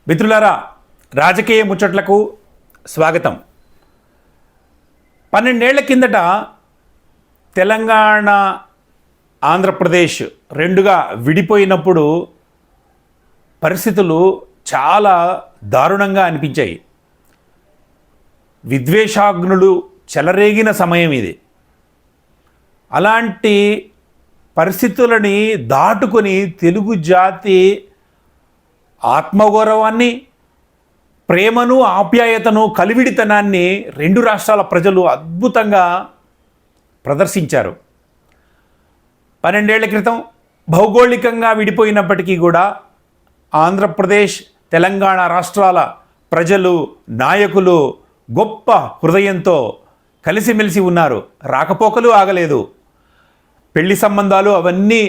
మిత్రులారా, రాజకీయ ముచ్చట్లకు స్వాగతం. 12 ఏళ్ల కిందట తెలంగాణ ఆంధ్రప్రదేశ్ రెండుగా విడిపోయినప్పుడు పరిస్థితులు చాలా దారుణంగా అనిపించాయి. విద్వేషాగ్నులు చెలరేగిన సమయం ఇది. అలాంటి పరిస్థితులని దాటుకొని తెలుగు జాతి ఆత్మగౌరవాన్ని, ప్రేమను, ఆప్యాయతను, కలివిడితనాన్ని రెండు రాష్ట్రాల ప్రజలు అద్భుతంగా ప్రదర్శించారు. 12 ఏళ్ల క్రితం భౌగోళికంగా విడిపోయినప్పటికీ కూడా ఆంధ్రప్రదేశ్, తెలంగాణ రాష్ట్రాల ప్రజలు, నాయకులు గొప్ప హృదయంతో కలిసిమెలిసి ఉన్నారు. రాకపోకలు ఆగలేదు. పెళ్లి సంబంధాలు అవన్నీ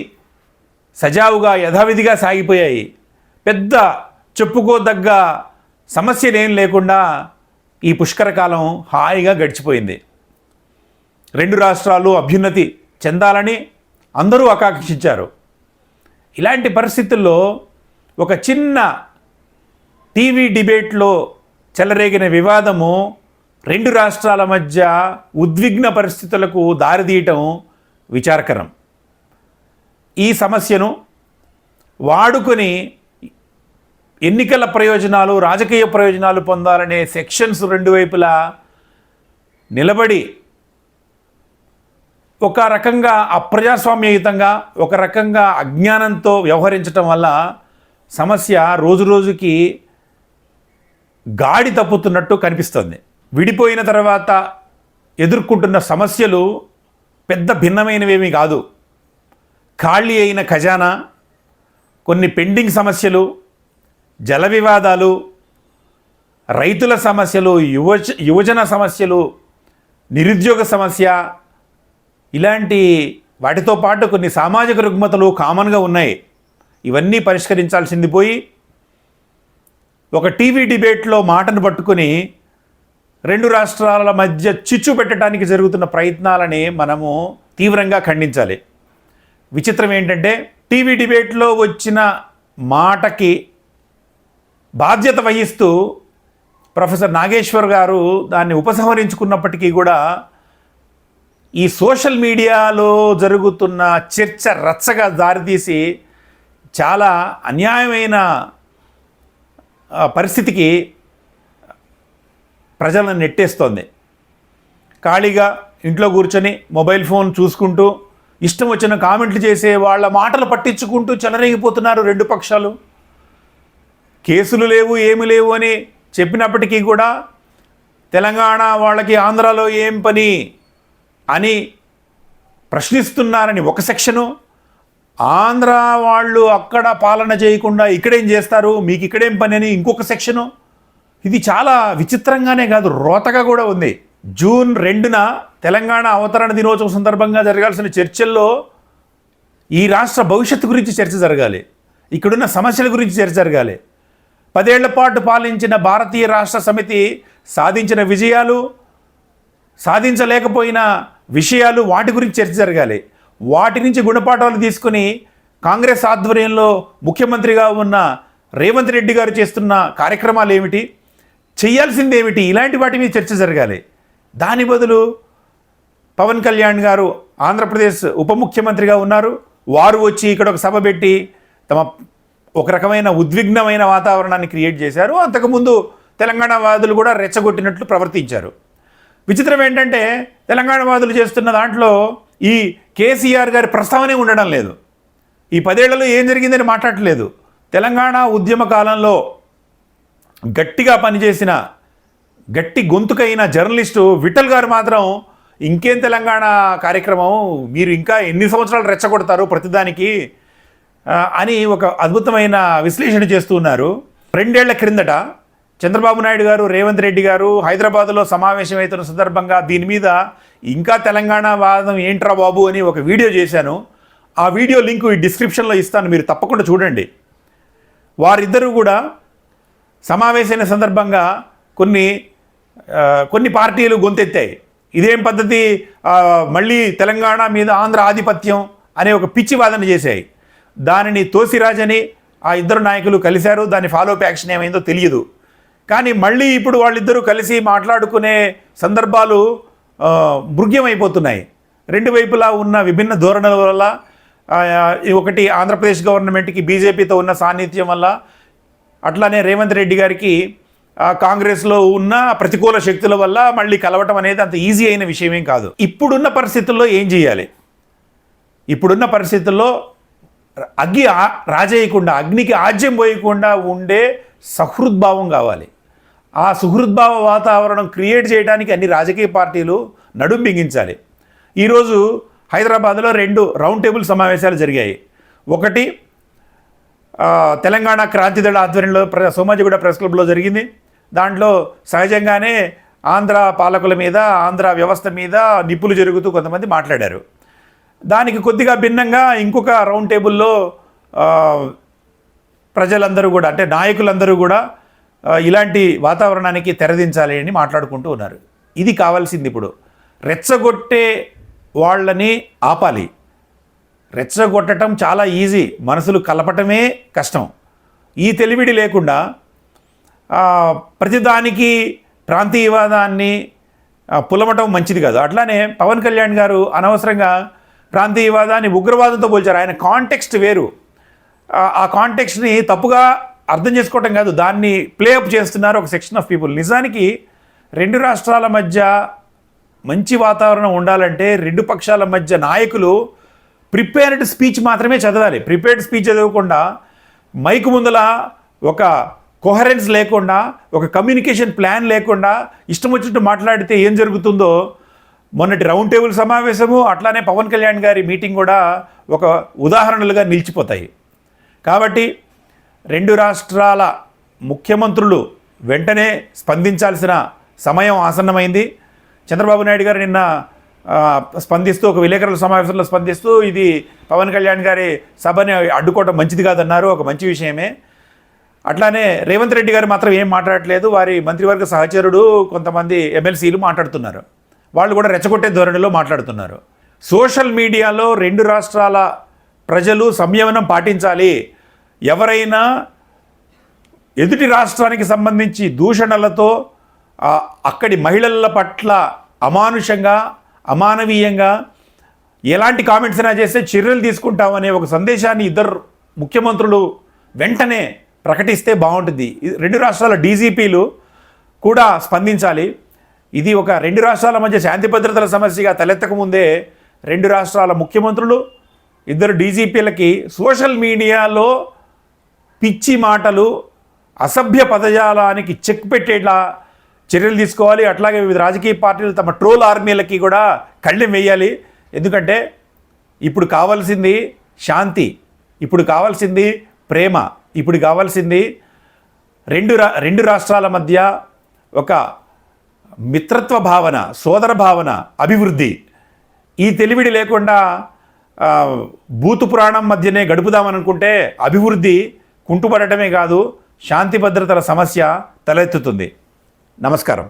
సజావుగా యథావిధిగా సాగిపోయాయి. పెద్ద చెప్పుకోదగ్గ సమస్యలేం లేకుండా ఈ పుష్కరకాలం హాయిగా గడిచిపోయింది. రెండు రాష్ట్రాలు అభ్యున్నతి చెందాలని అందరూ ఆకాంక్షించారు. ఇలాంటి పరిస్థితుల్లో ఒక చిన్న టీవీ డిబేట్లో చెలరేగిన వివాదము రెండు రాష్ట్రాల మధ్య ఉద్విగ్న పరిస్థితులకు దారితీయటం విచారకరం. ఈ సమస్యను వాడుకొని ఎన్నికల ప్రయోజనాలు, రాజకీయ ప్రయోజనాలు పొందాలనే సెక్షన్స్ రెండు వైపులా నిలబడి ఒక రకంగా అప్రజాస్వామ్యయుతంగా, ఒక రకంగా అజ్ఞానంతో వ్యవహరించటం వల్ల సమస్య రోజురోజుకి గాడి తప్పుతున్నట్టు కనిపిస్తుంది. విడిపోయిన తర్వాత ఎదుర్కొంటున్న సమస్యలు పెద్ద భిన్నమైనవేమీ కాదు. ఖాళీ అయిన ఖజానా, కొన్ని పెండింగ్ సమస్యలు, జల వివాదాలు, రైతుల సమస్యలు, యువజన సమస్యలు, నిరుద్యోగ సమస్య, ఇలాంటి వాటితో పాటు కొన్ని సామాజిక రుగ్మతలు కామన్గా ఉన్నాయి. ఇవన్నీ పరిష్కరించాల్సింది పోయి ఒక టీవీ డిబేట్లో మాటను పట్టుకొని రెండు రాష్ట్రాల మధ్య చిచ్చు పెట్టడానికి జరుగుతున్న ప్రయత్నాలని మనము తీవ్రంగా ఖండించాలి. విచిత్రం ఏంటంటే, టీవీ డిబేట్లో వచ్చిన మాటకి బాధ్యత వహిస్తూ ప్రొఫెసర్ నాగేశ్వర్ గారు దాన్ని ఉపసంహరించుకున్నప్పటికీ కూడా ఈ సోషల్ మీడియాలో జరుగుతున్న చర్చ రచ్చగా దారితీసి చాలా అన్యాయమైన పరిస్థితికి ప్రజలను నెట్టేస్తోంది. ఖాళీగా ఇంట్లో కూర్చొని మొబైల్ ఫోన్ చూసుకుంటూ ఇష్టం వచ్చిన కామెంట్లు చేసే వాళ్ళ మాటలు పట్టించుకుంటూ చెలరేగిపోతున్నారు రెండు పక్షాలు. కేసులు లేవు, ఏమి లేవు అని చెప్పినప్పటికీ కూడా తెలంగాణ వాళ్ళకి ఆంధ్రాలో ఏం పని అని ప్రశ్నిస్తున్నారని ఒక సెక్షను, ఆంధ్ర వాళ్ళు అక్కడ పాలన చేయకుండా ఇక్కడేం చేస్తారు, మీకు ఇక్కడేం పని అని ఇంకొక సెక్షను. ఇది చాలా విచిత్రంగానే కాదు, రోతగా కూడా ఉంది. జూన్ 2న తెలంగాణ అవతరణ దినోత్సవం సందర్భంగా జరగాల్సిన చర్చల్లో ఈ రాష్ట్ర భవిష్యత్తు గురించి చర్చ జరగాలి, ఇక్కడున్న సమస్యల గురించి చర్చ జరగాలి. 10 ఏళ్ల పాటు పాలించిన భారతీయ రాష్ట్ర సమితి సాధించిన విజయాలు, సాధించలేకపోయిన విషయాలు, వాటి గురించి చర్చ జరగాలి. వాటి నుంచి గుణపాఠాలు తీసుకుని కాంగ్రెస్ ఆధ్వర్యంలో ముఖ్యమంత్రిగా ఉన్న రేవంత్ రెడ్డి గారు చేస్తున్న కార్యక్రమాలు ఏమిటి, చేయాల్సింది ఏమిటి, ఇలాంటి వాటి మీద చర్చ జరగాలి. దాని బదులు పవన్ కళ్యాణ్ గారు ఆంధ్రప్రదేశ్ ఉప ముఖ్యమంత్రిగా ఉన్నారు. వారు వచ్చి ఇక్కడ ఒక సభ పెట్టి తమ ఒక రకమైన ఉద్విగ్నమైన వాతావరణాన్ని క్రియేట్ చేశారు. అంతకుముందు తెలంగాణ వాదులు కూడా రెచ్చగొట్టినట్లు ప్రవర్తించారు. విచిత్రం ఏంటంటే, తెలంగాణ వాదులు చేస్తున్న దాంట్లో ఈ కేసీఆర్ గారి ప్రస్తావనే ఉండడం లేదు. ఈ 10 ఏళ్లలో ఏం జరిగిందని మాట్లాడలేదు. తెలంగాణ ఉద్యమ కాలంలో గట్టిగా పనిచేసిన, గట్టి గొంతుకైన జర్నలిస్టు విఠల్ గారు మాత్రం ఇంకేం తెలంగాణ కార్యక్రమం, మీరు ఇంకా ఎన్ని సంవత్సరాలు రెచ్చగొడతారు ప్రతిదానికి అని ఒక అద్భుతమైన విశ్లేషణ చేస్తూ ఉన్నారు. 2 ఏళ్ల క్రిందట చంద్రబాబు నాయుడు గారు, రేవంత్ రెడ్డి గారు హైదరాబాద్లో సమావేశమవుతున్న సందర్భంగా దీని మీద ఇంకా తెలంగాణ వాదం ఏంట్రా బాబు అని ఒక వీడియో చేశాను. ఆ వీడియో లింక్ ఈ డిస్క్రిప్షన్లో ఇస్తాను, మీరు తప్పకుండా చూడండి. వారిద్దరూ కూడా సమావేశమైన సందర్భంగా కొన్ని పార్టీలు గొంతెత్తాయి. ఇదేం పద్ధతి, మళ్ళీ తెలంగాణ మీద ఆంధ్ర ఆధిపత్యం అనే ఒక పిచ్చి వాదన చేశాయి. దానిని తోసిరాజని, ఆ ఇద్దరు నాయకులు కలిశారు, దాని ఫాలోఅప్ యాక్షన్ ఏమైందో తెలియదు. కానీ మళ్ళీ ఇప్పుడు వాళ్ళిద్దరూ కలిసి మాట్లాడుకునే సందర్భాలు మృగ్యమైపోతున్నాయి. రెండు వైపులా ఉన్న విభిన్న ధోరణుల వల్ల, ఒకటి ఆంధ్రప్రదేశ్ గవర్నమెంట్కి బీజేపీతో ఉన్న సాన్నిధ్యం వల్ల, అట్లానే రేవంత్ రెడ్డి గారికి కాంగ్రెస్లో ఉన్న ప్రతికూల శక్తుల వల్ల మళ్ళీ కలవటం అనేది అంత ఈజీ అయిన విషయమేం కాదు. ఇప్పుడున్న పరిస్థితుల్లో ఏం చేయాలి? ఇప్పుడున్న పరిస్థితుల్లో రాజేయకుండా, అగ్నికి ఆజ్యం పోయకుండా ఉండే సహృద్భావం కావాలి. ఆ సుహృద్భావ వాతావరణం క్రియేట్ చేయడానికి అన్ని రాజకీయ పార్టీలు నడుం బిగించాలి. ఈరోజు హైదరాబాద్లో 2 రౌండ్ టేబుల్ సమావేశాలు జరిగాయి. ఒకటి తెలంగాణ క్రాంతిదళ ఆధ్వర్యంలో సోమాజిగూడ ప్రెస్ క్లబ్లో జరిగింది. దాంట్లో సహజంగానే ఆంధ్ర పాలకుల మీద, ఆంధ్ర వ్యవస్థ మీద నిప్పులు జరుగుతూ కొంతమంది మాట్లాడారు. దానికి కొద్దిగా భిన్నంగా ఇంకొక రౌండ్ టేబుల్లో ప్రజలందరూ కూడా, అంటే నాయకులందరూ కూడా ఇలాంటి వాతావరణానికి తెరదించాలి అని మాట్లాడుకుంటూ ఉన్నారు. ఇది కావాల్సింది. ఇప్పుడు రెచ్చగొట్టే వాళ్ళని ఆపాలి. రెచ్చగొట్టడం చాలా ఈజీ, మనసులు కలపటమే కష్టం. ఈ తెలివిడి లేకుండా ప్రతిదానికి ప్రాంతీయవాదాన్ని పులమటం మంచిది కాదు. అట్లానే పవన్ కళ్యాణ్ గారు అనవసరంగా ప్రాంతీయవాదాన్ని ఉగ్రవాదంతో పోల్చారు. ఆయన కాంటెక్స్ట్ వేరు. ఆ కాంటెక్స్ట్ని తప్పుగా అర్థం చేసుకోవటం కాదు, దాన్ని ప్లేఅప్ చేస్తున్నారు ఒక సెక్షన్ ఆఫ్ పీపుల్. నిజానికి 2 రాష్ట్రాల మధ్య మంచి వాతావరణం ఉండాలంటే 2 పక్షాల మధ్య నాయకులు ప్రిపేర్డ్ స్పీచ్ మాత్రమే చదవాలి. ప్రిపేర్డ్ స్పీచ్ చదవకుండా, మైకు ముందల ఒక కోహరెన్స్ లేకుండా, ఒక కమ్యూనికేషన్ ప్లాన్ లేకుండా ఇష్టం వచ్చినట్టు మాట్లాడితే ఏం జరుగుతుందో మొన్నటి రౌండ్ టేబుల్ సమావేశము, అట్లానే పవన్ కళ్యాణ్ గారి మీటింగ్ కూడా ఒక ఉదాహరణలుగా నిలిచిపోతాయి. కాబట్టి 2 రాష్ట్రాల ముఖ్యమంత్రులు వెంటనే స్పందించాల్సిన సమయం ఆసన్నమైంది. చంద్రబాబు నాయుడు గారు నిన్న స్పందిస్తూ, ఒక విలేకరుల సమావేశంలో స్పందిస్తూ, ఇది పవన్ కళ్యాణ్ గారి సభని అడ్డుకోవడం మంచిది కాదన్నారు. ఒక మంచి విషయమే. అట్లానే రేవంత్ రెడ్డి గారు మాత్రం ఏం మాట్లాడట్లేదు. వారి మంత్రివర్గ సహచరుడు, కొంతమంది ఎమ్మెల్సీలు మాట్లాడుతున్నారు. వాళ్ళు కూడా రెచ్చగొట్టే ధోరణిలో మాట్లాడుతున్నారు. సోషల్ మీడియాలో 2 రాష్ట్రాల ప్రజలు సంయమనం పాటించాలి. ఎవరైనా ఎదుటి రాష్ట్రానికి సంబంధించి దూషణలతో అక్కడి మహిళల పట్ల అమానుషంగా, అమానవీయంగా ఎలాంటి కామెంట్స్ అయినా చేస్తే చర్యలు తీసుకుంటామనే ఒక సందేశాన్ని ఇద్దరు ముఖ్యమంత్రులు వెంటనే ప్రకటిస్తే బాగుంటుంది. 2 రాష్ట్రాల డీజీపీలు కూడా స్పందించాలి. ఇది ఒక 2 రాష్ట్రాల మధ్య శాంతి భద్రతల సమస్యగా తలెత్తకముందే 2 రాష్ట్రాల ముఖ్యమంత్రులు, 2 డీజీపీలకి సోషల్ మీడియాలో పిచ్చి మాటలు, అసభ్య పదజాలానికి చెక్ పెట్టేలా చర్యలు తీసుకోవాలి. అట్లాగే వివిధ రాజకీయ పార్టీలు తమ ట్రోల్ ఆర్మీలకి కూడా కళ్ళెం వేయాలి. ఎందుకంటే ఇప్పుడు కావాల్సింది శాంతి, ఇప్పుడు కావాల్సింది ప్రేమ, ఇప్పుడు కావాల్సింది 2 రాష్ట్రాల మధ్య ఒక మిత్రత్వ భావన, సోదర భావన, అభివృద్ధి. ఈ తెలివిడి లేకుండా భూతు పురాణం మధ్యనే గడుపుదామనుకుంటే అభివృద్ధి కుంటుపడటమే కాదు, శాంతి భద్రతల సమస్య తలెత్తుతుంది. నమస్కారం.